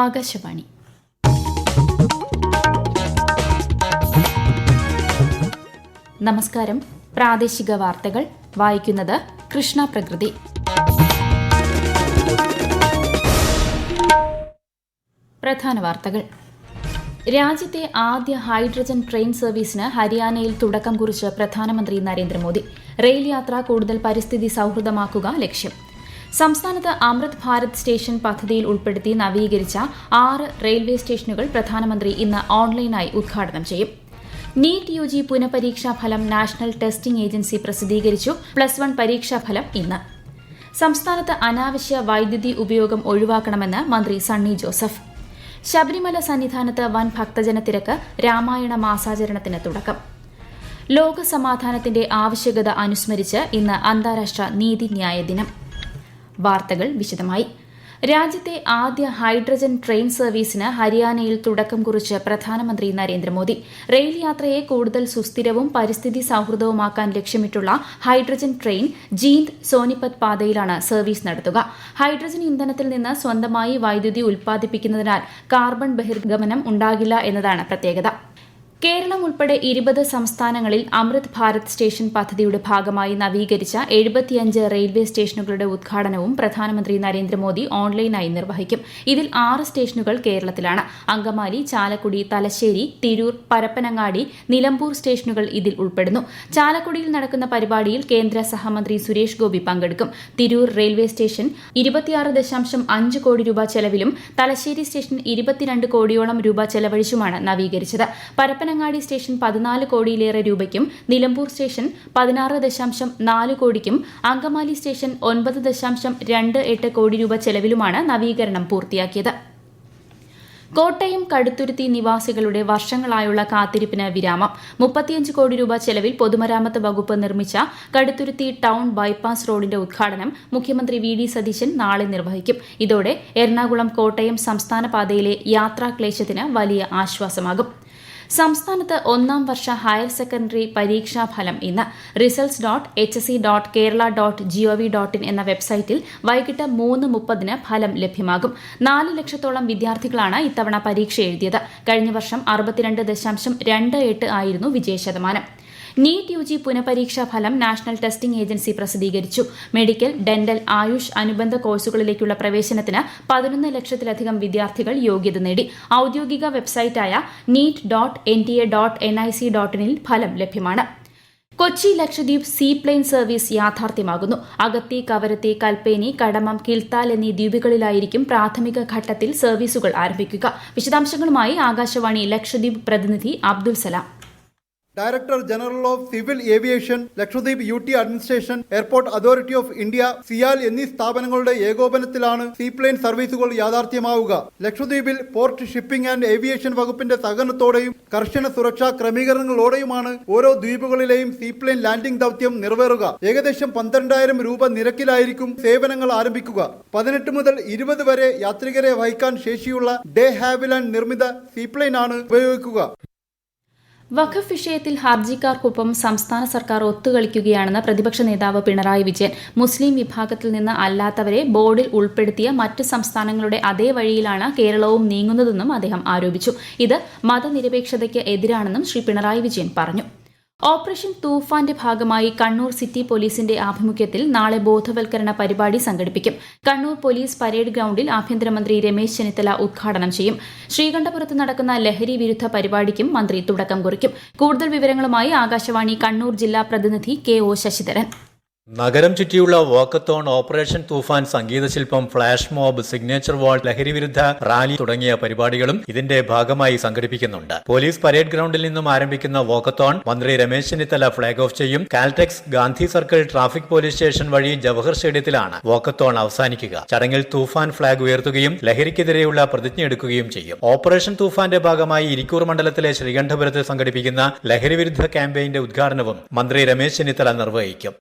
ആകാശവാണി. നമസ്കാരം. പ്രാദേശിക വാർത്തകൾ വായിക്കുന്നത് കൃഷ്ണ പ്രകൃതി. പ്രധാന വാർത്തകൾ. രാജ്യത്തെ ആദ്യ ഹൈഡ്രജൻ ട്രെയിൻ സർവീസിന് ഹരിയാനയിൽ തുടക്കം കുറിച്ച് പ്രധാനമന്ത്രി നരേന്ദ്രമോദി. റെയിൽ യാത്ര കൂടുതൽ പരിസ്ഥിതി സൌഹൃദമാക്കുക ലക്ഷ്യം. സംസ്ഥാനത്ത് അമൃത് ഭാരത് സ്റ്റേഷൻ പദ്ധതിയിൽ ഉൾപ്പെടുത്തി നവീകരിച്ച 6 റെയിൽവേ സ്റ്റേഷനുകൾ പ്രധാനമന്ത്രി ഇന്ന് ഓൺലൈനായി ഉദ്ഘാടനം ചെയ്യും. നീറ്റ് യുജി പുനഃപരീക്ഷാ ഫലം നാഷണൽ ടെസ്റ്റിംഗ് ഏജൻസി പ്രസിദ്ധീകരിച്ചു. +1 പരീക്ഷാഫലം ഇന്ന്. സംസ്ഥാനത്ത് അനാവശ്യ വൈദ്യുതി ഉപയോഗം ഒഴിവാക്കണമെന്ന് മന്ത്രി സണ്ണി ജോസഫ്. ശബരിമല സന്നിധാനത്ത് വൻ ഭക്തജന തിരക്ക്. രാമായണ മാസാചരണത്തിന് തുടക്കം. ലോക സമാധാനത്തിന്റെ ആവശ്യകത അനുസ്മരിച്ച് ഇന്ന് അന്താരാഷ്ട്ര നീതിന്യായ ദിനം. വാർത്തകൾ വിശദമായി. രാജ്യത്തെ ആദ്യ ഹൈഡ്രജൻ ട്രെയിൻ സർവീസിന് ഹരിയാനയിൽ തുടക്കം കുറിച്ച് പ്രധാനമന്ത്രി നരേന്ദ്രമോദി. റെയിൽ യാത്രയെ കൂടുതൽ സുസ്ഥിരവും പരിസ്ഥിതി സൌഹൃദവുമാക്കാൻ ലക്ഷ്യമിട്ടുള്ള ഹൈഡ്രജൻ ട്രെയിൻ ജീന്ദ് സോനിപത് പാതയിലാണ് സർവീസ് നടത്തുക. ഹൈഡ്രജൻ ഇന്ധനത്തിൽ നിന്ന് സ്വന്തമായി വൈദ്യുതി ഉൽപ്പാദിപ്പിക്കുന്നതിനാൽ കാർബൺ ബഹിർഗമനം ഉണ്ടാകില്ല എന്നതാണ് പ്രത്യേകത. കേരളം ഉൾപ്പെടെ 20 സംസ്ഥാനങ്ങളിൽ അമൃത് ഭാരത് സ്റ്റേഷൻ പദ്ധതിയുടെ ഭാഗമായി നവീകരിച്ച 75 റെയിൽവേ സ്റ്റേഷനുകളുടെ ഉദ്ഘാടനവും പ്രധാനമന്ത്രി നരേന്ദ്രമോദി ഓൺലൈനായി നിർവഹിക്കും. ഇതിൽ 6 സ്റ്റേഷനുകൾ കേരളത്തിലാണ്. അങ്കമാലി, ചാലക്കുടി, തലശ്ശേരി, തിരൂർ, പരപ്പനങ്ങാടി, നിലമ്പൂർ സ്റ്റേഷനുകൾ ഇതിൽ ഉൾപ്പെടുന്നു. ചാലക്കുടിയിൽ നടക്കുന്ന പരിപാടിയിൽ കേന്ദ്ര സഹമന്ത്രി സുരേഷ് ഗോപി പങ്കെടുക്കും. തിരൂർ റെയിൽവേ സ്റ്റേഷൻ 26.5 കോടി രൂപ ചെലവിലും തലശ്ശേരി സ്റ്റേഷൻ 22 കോടിയോളം രൂപ ചെലവഴിച്ചുമാണ് നവീകരിച്ചത്. പരപ്പനങ്ങാടി സ്റ്റേഷൻ 14 കോടിയിലേറെ രൂപയ്ക്കും നിലമ്പൂർ സ്റ്റേഷൻ 16.4 കോടിക്കും അങ്കമാലി സ്റ്റേഷൻ 9.28 കോടി രൂപ ചെലവിലുമാണ് നവീകരണം പൂർത്തിയാക്കിയത്. കോട്ടയം കടുത്തുരുത്തി നിവാസികളുടെ വർഷങ്ങളായുള്ള കാത്തിരിപ്പിന് വിരാമം. 35 കോടി രൂപ ചെലവിൽ പൊതുമരാമത്ത് വകുപ്പ് നിർമ്മിച്ച കടുത്തുരുത്തി ടൌൺ ബൈപ്പാസ് റോഡിന്റെ ഉദ്ഘാടനം മുഖ്യമന്ത്രി വി.ഡി. സതീശൻ നാളെ നിർവഹിക്കും. ഇതോടെ എറണാകുളം കോട്ടയം സംസ്ഥാന പാതയിലെ യാത്രാക്ലേശത്തിന് വലിയ ആശ്വാസമാകും. സംസ്ഥാനത്ത് 1ാം വർഷ ഹയർ സെക്കൻഡറി പരീക്ഷാഫലം ഇന്ന്. results.hsc.kerala.gov.in എന്ന വെബ്സൈറ്റിൽ വൈകിട്ട് 3:30 ഫലം ലഭ്യമാകും. 4 ലക്ഷത്തോളം വിദ്യാർത്ഥികളാണ് ഇത്തവണ പരീക്ഷ എഴുതിയത്. കഴിഞ്ഞ വർഷം 62.28 ആയിരുന്നു വിജയശതമാനം. നീറ്റ് യുജി പുനഃപരീക്ഷാ ഫലം നാഷണൽ ടെസ്റ്റിംഗ് ഏജൻസി പ്രസിദ്ധീകരിച്ചു. മെഡിക്കൽ, ഡെന്റൽ, ആയുഷ് അനുബന്ധ കോഴ്സുകളിലേക്കുള്ള പ്രവേശനത്തിന് 11 ലക്ഷത്തിലധികം വിദ്യാർത്ഥികൾ യോഗ്യത നേടി. ഔദ്യോഗിക വെബ്സൈറ്റായ neet.nta.nic.in ഫലം ലഭ്യമാണ്. കൊച്ചി ലക്ഷദ്വീപ് സീപ്ലെയിൻ സർവീസ് യാഥാർത്ഥ്യമാകുന്നു. അഗത്തി, കവരത്തി, കൽപ്പേനി, കടമം, കിൽത്താൽ എന്നീ ദ്വീപുകളിലായിരിക്കും പ്രാഥമിക ഘട്ടത്തിൽ സർവീസുകൾ ആരംഭിക്കുക. വിശദാംശങ്ങളുമായി ആകാശവാണി ലക്ഷദ്വീപ് പ്രതിനിധി Abdul Salam. Director general of civil aviation, Lakshadweep UT administration, airport authority of India, CIAL എന്നീ സ്ഥാപനങ്ങളുടെ ഏകോപനത്തിലാണ് സീപ്ലെയിൻ സർവീസുകൾ യാഥാർത്ഥ്യമാവുക. ലക്ഷദ്വീപിൽ പോർട്ട്, ഷിപ്പിംഗ് ആൻഡ് ഏവിയേഷൻ വകുപ്പിന്റെ സഹകരണത്തോടെയും കർശന സുരക്ഷാ ക്രമീകരണങ്ങളോടെയുമാണ് ഓരോ ദ്വീപുകളിലെയും സീപ്ലെയിൻ ലാൻഡിംഗ് ദൌത്യം നിറവേറുക. ഏകദേശം 12,000 രൂപ നിരക്കിലായിരിക്കും സേവനങ്ങൾ ആരംഭിക്കുക. 18 മുതൽ 20 വരെ യാത്രികരെ വഹിക്കാൻ ശേഷിയുള്ള ഡേ ഹാവിലാൻഡ് നിർമ്മിത സീപ്ലെയിൻ ആണ് ഉപയോഗിക്കുക. വഖഫ് വിഷയത്തിൽ ഹർജിക്കാർക്കൊപ്പം സംസ്ഥാന സർക്കാർ ഒത്തുകളിക്കുകയാണെന്ന് പ്രതിപക്ഷ നേതാവ് പിണറായി വിജയൻ. മുസ്ലിം വിഭാഗത്തിൽ നിന്ന് അല്ലാത്തവരെ ബോർഡിൽ ഉൾപ്പെടുത്തിയ മറ്റ് സംസ്ഥാനങ്ങളുടെ അതേ വഴിയിലാണ് കേരളവും നീങ്ങുന്നതെന്നും അദ്ദേഹം ആരോപിച്ചു. ഇത് മതനിരപേക്ഷതയ്ക്ക് എതിരാണെന്നും ശ്രീ പിണറായി വിജയൻ പറഞ്ഞു. ഓപ്പറേഷൻ തൂഫാന്റെ ഭാഗമായി കണ്ണൂർ സിറ്റി പോലീസിന്റെ ആഭിമുഖ്യത്തിൽ നാളെ ബോധവൽക്കരണ പരിപാടി സംഘടിപ്പിക്കും. കണ്ണൂർ പോലീസ് പരേഡ് ഗ്രൌണ്ടിൽ ആഭ്യന്തരമന്ത്രി രമേശ് ചെന്നിത്തല ഉദ്ഘാടനം ചെയ്യും. ശ്രീകണ്ഠപുരത്ത് നടക്കുന്ന ലഹരി വിരുദ്ധ പരിപാടിക്കും മന്ത്രി തുടക്കം കുറിക്കും. കൂടുതൽ വിവരങ്ങളുമായി ആകാശവാണി കണ്ണൂർ ജില്ലാ പ്രതിനിധി KO ശശിധരൻ. നഗരം ചുറ്റിയുള്ള വാക്കത്തോൺ, ഓപ്പറേഷൻ തൂഫാൻ, സംഗീതശില്പം, ഫ്ളാഷ് മോബ്, സിഗ്നേച്ചർ വാൾ, ലഹരിവിരുദ്ധ റാലി തുടങ്ങിയ പരിപാടികളും ഇതിന്റെ ഭാഗമായി സംഘടിപ്പിക്കുന്നുണ്ട്. പോലീസ് പരേഡ് ഗ്രൌണ്ടിൽ നിന്നും ആരംഭിക്കുന്ന വാക്കത്തോൺ മന്ത്രി രമേശ് ചെന്നിത്തല ഫ്ളാഗ് ഓഫ് ചെയ്യും. Caltex, Gandhi circle, traffic police station വഴി ജവഹർ സ്റ്റേഡിയത്തിലാണ് വാക്കത്തോൺ അവസാനിക്കുക. ചടങ്ങിൽ തൂഫാൻ ഫ്ളാഗ് ഉയർത്തുകയും ലഹരിക്കെതിരെയുള്ള പ്രതിജ്ഞയെടുക്കുകയും ചെയ്യും. ഓപ്പറേഷൻ തൂഫാന്റെ ഭാഗമായി ഇരിക്കൂർ മണ്ഡലത്തിലെ ശ്രീകണ്ഠപുരത്ത് സംഘടിപ്പിക്കുന്ന ലഹരിവിരുദ്ധ ക്യാമ്പയിന്റെ ഉദ്ഘാടനവും മന്ത്രി രമേശ് ചെന്നിത്തല നിർവഹിക്കും.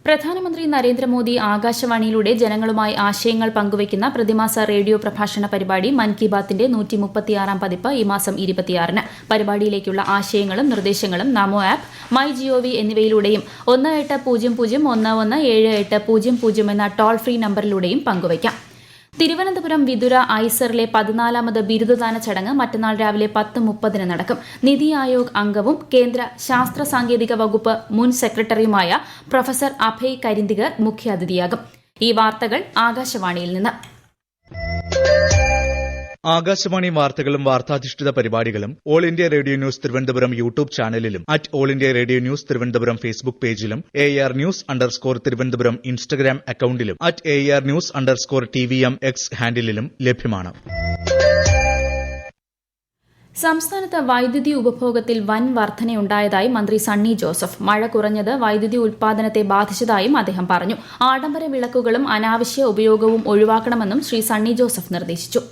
പ്രധാനമന്ത്രി നരേന്ദ്രമോദി ആകാശവാണിയിലൂടെ ജനങ്ങളുമായി ആശയങ്ങൾ പങ്കുവയ്ക്കുന്ന പ്രതിമാസ റേഡിയോ പ്രഭാഷണ പരിപാടി മൻ കി ബാത്തിന്റെ 136ാം പതിപ്പ് ഈ മാസം 26-ന്. പരിപാടിയിലേക്കുള്ള ആശയങ്ങളും നിർദ്ദേശങ്ങളും നമോ ആപ്പ്, മൈ GOV എന്നിവയിലൂടെയും 1800 117800 എന്ന ടോൾ ഫ്രീ നമ്പറിലൂടെയും പങ്കുവയ്ക്കാം. തിരുവനന്തപുരം വിതുര ഐസറിലെ 14ാമത് ബിരുദദാന ചടങ്ങ് മറ്റന്നാൾ രാവിലെ 10:30 നടക്കും. നിതി ആയോഗ് അംഗവും കേന്ദ്ര ശാസ്ത്ര സാങ്കേതിക വകുപ്പ് മുൻ സെക്രട്ടറിയുമായ പ്രൊഫസർ അഭയ് കരിന്തികർ മുഖ്യാതിഥിയാകും. ഈ വാർത്തകൾ ആകാശവാണിയിൽ നിന്ന്. ആകാശവാണി വാർത്തകളും വാർത്താധിഷ്ഠിത പരിപാടികളും all India radio news Thiruvananthapuram YouTube ചാനലിലും all India radio news Thiruvananthapuram Facebook പേജിലും AR News_ തിരുവനന്തപുരം ഇൻസ്റ്റഗ്രാം അക്കൌണ്ടിലും AR News_TVM X ഹാൻഡിലും ലഭ്യമാണ്. സംസ്ഥാനത്ത് വൈദ്യുതി ഉപഭോഗത്തിൽ വൻ വർധനയുണ്ടായതായി മന്ത്രി സണ്ണി ജോസഫ്. മഴ കുറഞ്ഞത് വൈദ്യുതി ഉൽപാദനത്തെ ബാധിച്ചതായും അദ്ദേഹം പറഞ്ഞു. ആഡംബര വിളക്കുകളും അനാവശ്യ ഉപയോഗവും ഒഴിവാക്കണമെന്നും ശ്രീ സണ്ണി ജോസഫ് നിർദ്ദേശിച്ചു.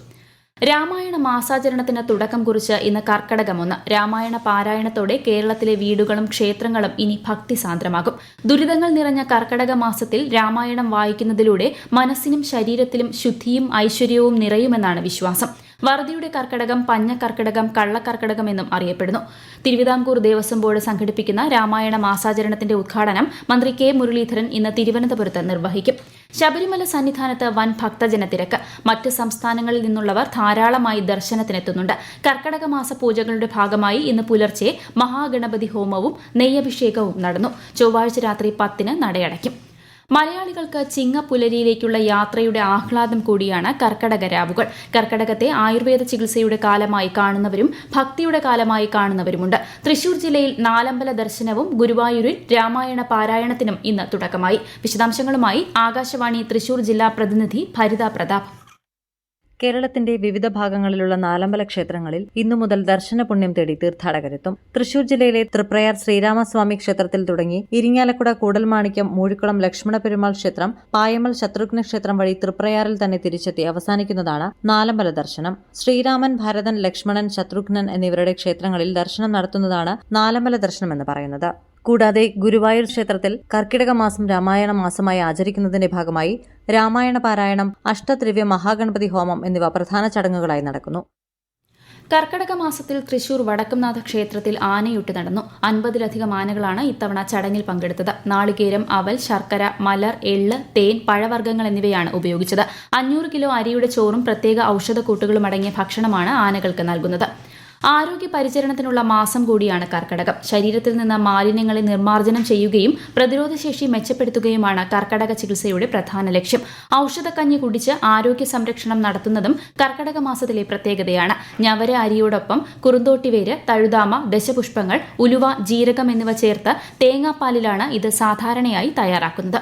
രാമായണ മാസാചരണത്തിന് തുടക്കം കുറിച്ച് ഇന്ന് കർക്കടകം 1. രാമായണ പാരായണത്തോടെ കേരളത്തിലെ വീടുകളും ക്ഷേത്രങ്ങളും ഇനി ഭക്തിസാന്ദ്രമാകും. ദുരിതങ്ങൾ നിറഞ്ഞ കർക്കടക മാസത്തിൽ രാമായണം വായിക്കുന്നതിലൂടെ മനസ്സിനും ശരീരത്തിലും ശുദ്ധിയും ഐശ്വര്യവും നിറയുമെന്നാണ് വിശ്വാസം. വറുതിയുടെ കർക്കടകം, പഞ്ഞക്കർക്കടകം, കള്ളക്കർക്കടകം എന്നും അറിയപ്പെടുന്നു. തിരുവിതാംകൂർ ദേവസ്വം ബോർഡ് സംഘടിപ്പിക്കുന്ന രാമായണ മാസാചരണത്തിന്റെ ഉദ്ഘാടനം മന്ത്രി കെ മുരളീധരൻ ഇന്ന് തിരുവനന്തപുരത്ത് നിർവഹിക്കും. ശബരിമല സന്നിധാനത്ത് വൻ ഭക്തജനത്തിരക്ക്. മറ്റ് സംസ്ഥാനങ്ങളിൽ നിന്നുള്ളവർ ധാരാളമായി ദർശനത്തിനെത്തുന്നുണ്ട്. കർക്കടക മാസ പൂജകളുടെ ഭാഗമായി ഇന്ന് പുലർച്ചെ മഹാഗണപതി ഹോമവും നെയ്യഭിഷേകവും നടന്നു. ചൊവ്വാഴ്ച രാത്രി 10-ന് നടയടയ്ക്കും. മലയാളികൾക്ക് ചിങ്ങപ്പുലരിയിലേക്കുള്ള യാത്രയുടെ ആഹ്ലാദം കൂടിയാണ് കർക്കടക രാവുകൾ. കർക്കടകത്തെ ആയുർവേദ ചികിത്സയുടെ കാലമായി കാണുന്നവരും ഭക്തിയുടെ കാലമായി കാണുന്നവരുമുണ്ട്. തൃശൂർ ജില്ലയിൽ നാലമ്പല ദർശനവും ഗുരുവായൂരിൽ രാമായണ പാരായണത്തിനും ഇന്ന് തുടക്കമായി. വിശദാംശങ്ങളുമായി ആകാശവാണി തൃശൂർ ജില്ലാ പ്രതിനിധി ഭരിത പ്രതാപ്. കേരളത്തിന്റെ വിവിധ ഭാഗങ്ങളിലുള്ള നാലമ്പല ക്ഷേത്രങ്ങളിൽ ഇന്നു മുതൽ ദർശന പുണ്യം തേടി തീർത്ഥാടകരെത്തും. തൃശൂർ ജില്ലയിലെ തൃപ്രയാർ ശ്രീരാമസ്വാമി ക്ഷേത്രത്തിൽ തുടങ്ങി ഇരിങ്ങാലക്കുട കൂടൽമാണിക്യം മൂഴിക്കുളം ലക്ഷ്മണപെരുമാൾ ക്ഷേത്രം, പായമൽ ശത്രുഘ്ന ക്ഷേത്രം വഴി തൃപ്രയാറിൽ തന്നെ തിരിച്ചെത്തി അവസാനിക്കുന്നതാണ് നാലമ്പല ദർശനം. ശ്രീരാമൻ, ഭരതൻ, ലക്ഷ്മണൻ, ശത്രുഘ്നൻ എന്നിവരുടെ ക്ഷേത്രങ്ങളിൽ ദർശനം നടത്തുന്നതാണ് നാലമ്പല ദർശനമെന്ന് പറയുന്നത്. കൂടാതെ ഗുരുവായൂർ ക്ഷേത്രത്തിൽ കർക്കിടക മാസം രാമായണ മാസമായി ആചരിക്കുന്നതിന്റെ ഭാഗമായി രാമായണ പാരായണം, അഷ്ടദ്രവ്യ മഹാഗണപതി ഹോമം എന്നിവ പ്രധാന ചടങ്ങുകളായി നടക്കുന്നു. കർക്കടക മാസത്തിൽ തൃശൂർ വടക്കുംനാഥ ക്ഷേത്രത്തിൽ ആനയൂട്ട് നടന്നു. 50-ലധികം ആനകളാണ് ഇത്തവണ ചടങ്ങിൽ പങ്കെടുത്തത്. നാളികേരം, അവൽ, ശർക്കര, മലർ, എള്ള്, തേൻ, പഴവർഗ്ഗങ്ങൾ എന്നിവയാണ് ഉപയോഗിച്ചത്. 500 കിലോ അരിയുടെ ചോറും പ്രത്യേക ഔഷധക്കൂട്ടുകളും അടങ്ങിയ ഭക്ഷണമാണ് ആനകൾക്ക് നൽകുന്നത്. ആരോഗ്യ പരിചരണത്തിനുള്ള മാസം കൂടിയാണ് കർക്കടകം. ശരീരത്തിൽ നിന്ന് മാലിന്യങ്ങളെ നിർമ്മാർജ്ജനം ചെയ്യുകയും പ്രതിരോധശേഷി മെച്ചപ്പെടുത്തുകയുമാണ് കർക്കടക ചികിത്സയുടെ പ്രധാന ലക്ഷ്യം. ഔഷധക്കഞ്ഞി കുടിച്ച് ആരോഗ്യ സംരക്ഷണം നടത്തുന്നതും കർക്കടക മാസത്തിലെ പ്രത്യേകതയാണ്. ഞവര അരിയോടൊപ്പം കുറുന്തോട്ടിവേര്, തഴുതാമ, ദശപുഷ്പങ്ങൾ, ഉലുവ, ജീരകം എന്നിവ ചേർത്ത് തേങ്ങാപ്പാലിലാണ് ഇത് സാധാരണയായി തയ്യാറാക്കുന്നത്.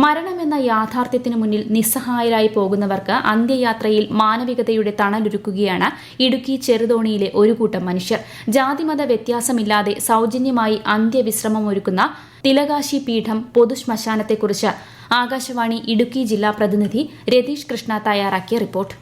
മരണമെന്ന യാഥാർത്ഥ്യത്തിനു മുന്നിൽ നിസ്സഹായരായി പോകുന്നവർക്ക് അന്ത്യയാത്രയിൽ മാനവികതയുടെ തണലൊരുക്കുകയാണ് ഇടുക്കി ചെറുതോണിയിലെ ഒരു കൂട്ടം മനുഷ്യർ. ജാതിമത വ്യത്യാസമില്ലാതെ സൌജന്യമായി അന്ത്യവിശ്രമമൊരുക്കുന്ന തിലകാശി പീഠം പൊതുശ്മശാനത്തെക്കുറിച്ച് ആകാശവാണി ഇടുക്കി ജില്ലാ പ്രതിനിധി രതീഷ് കൃഷ്ണ തയ്യാറാക്കിയ റിപ്പോർട്ട്.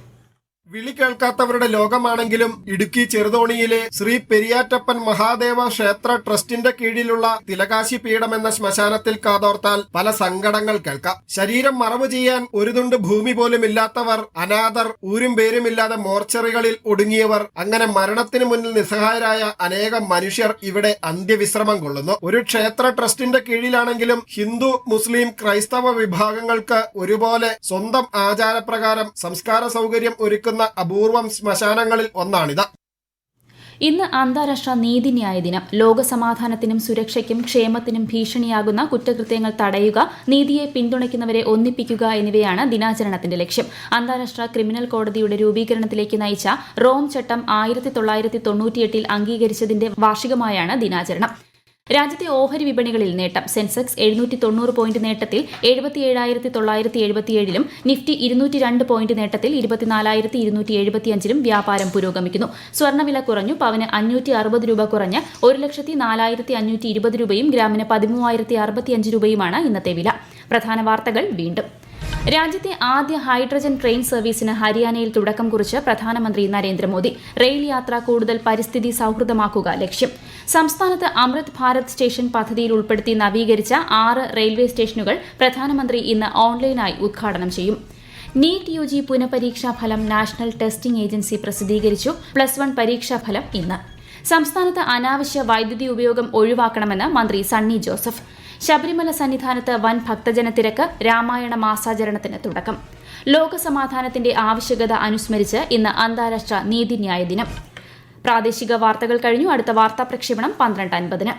വിളി കേൾക്കാത്തവരുടെ ലോകമാണെങ്കിലും ഇടുക്കി ചെറുതോണിയിലെ ശ്രീ പെരിയാറ്റപ്പൻ മഹാദേവ ക്ഷേത്ര ട്രസ്റ്റിന്റെ കീഴിലുള്ള തിലകാശി പീഠം എന്ന ശ്മശാനത്തിൽ കാതോർത്താൽ പല സങ്കടങ്ങൾ കേൾക്കാം. ശരീരം മറവ് ചെയ്യാൻ ഒരു തുണ്ട് ഭൂമി പോലും ഇല്ലാത്തവർ, അനാഥർ, ഊരും പേരുമില്ലാതെ മോർച്ചറികളിൽ ഒടുങ്ങിയവർ, അങ്ങനെ മരണത്തിന് മുന്നിൽ നിസ്സഹായരായ അനേകം മനുഷ്യർ ഇവിടെ അന്ത്യവിശ്രമം കൊള്ളുന്നു. ഒരു ക്ഷേത്ര ട്രസ്റ്റിന്റെ കീഴിലാണെങ്കിലും ഹിന്ദു, മുസ്ലിം, ക്രൈസ്തവ വിഭാഗങ്ങൾക്ക് ഒരുപോലെ സ്വന്തം ആചാരപ്രകാരം സംസ്കാര സൗകര്യം ഒരുക്കുന്ന അപൂർവം ശ്മശാനങ്ങളിൽ ഒന്നാണിത്. ഇന്ന് അന്താരാഷ്ട്ര നീതിന്യായ ദിനം. ലോകസമാധാനത്തിനും സുരക്ഷയ്ക്കും ക്ഷേമത്തിനും ഭീഷണിയാകുന്ന കുറ്റകൃത്യങ്ങൾ തടയുക, നീതിയെ പിന്തുണയ്ക്കുന്നവരെ ഒന്നിപ്പിക്കുക എന്നിവയാണ് ദിനാചരണത്തിന്റെ ലക്ഷ്യം. അന്താരാഷ്ട്ര ക്രിമിനൽ കോടതിയുടെ രൂപീകരണത്തിലേക്ക് നയിച്ച റോം ചട്ടം 1998 അംഗീകരിച്ചതിന്റെ വാർഷികമായാണ് ദിനാചരണം. രാജ്യത്തെ ഓഹരി വിപണികളിൽ നേട്ടം. സെൻസെക്സ് 790 പോയിന്റ് നേട്ടത്തിൽ 77,977-ലും നിഫ്റ്റി 202 പോയിന്റ് നേട്ടത്തിൽ 24,275-ലും വ്യാപാരം പുരോഗമിക്കുന്നു. സ്വർണ്ണവില കുറഞ്ഞു. പവന് 560 രൂപ കുറഞ്ഞ് 1,04,520 രൂപയും ഗ്രാമിന് 13,065 രൂപയുമാണ് ഇന്നത്തെ വില. പ്രധാന വാർത്തകൾ വീണ്ടും. രാജ്യത്തെ ആദ്യ ഹൈഡ്രജൻ ട്രെയിൻ സർവീസിന് ഹരിയാനയിൽ തുടക്കം കുറിച്ച് പ്രധാനമന്ത്രി നരേന്ദ്രമോദി. റെയിൽ യാത്ര കൂടുതൽ പരിസ്ഥിതി സൌഹൃദമാക്കുക ലക്ഷ്യം. സംസ്ഥാനത്ത് അമൃത് ഭാരത് സ്റ്റേഷൻ പദ്ധതിയിൽ ഉൾപ്പെടുത്തി നവീകരിച്ച 6 റെയിൽവേ സ്റ്റേഷനുകൾ പ്രധാനമന്ത്രി ഇന്ന് ഓൺലൈനായി ഉദ്ഘാടനം ചെയ്യും. നീറ്റ് UG പുനഃപരീക്ഷാ ഫലം നാഷണൽ ടെസ്റ്റിംഗ് ഏജൻസി പ്രസിദ്ധീകരിച്ചു. +1 പരീക്ഷാഫലം ഇന്ന്. സംസ്ഥാനത്ത് അനാവശ്യ വൈദ്യുതി ഉപയോഗം ഒഴിവാക്കണമെന്ന് മന്ത്രി സണ്ണി ജോസഫ്. ശബരിമല സന്നിധാനത്ത് വൻ ഭക്തജനത്തിരക്ക്. രാമായണ മാസാചരണത്തിന് തുടക്കം. ലോകസമാധാനത്തിന്റെ ആവശ്യകത അനുസ്മരിച്ച് ഇന്ന് അന്താരാഷ്ട്ര നീതിന്യായ ദിനം. പ്രാദേശിക വാർത്തകൾ കഴിഞ്ഞു. അടുത്ത വാർത്താ പ്രക്ഷേപണം 12:50.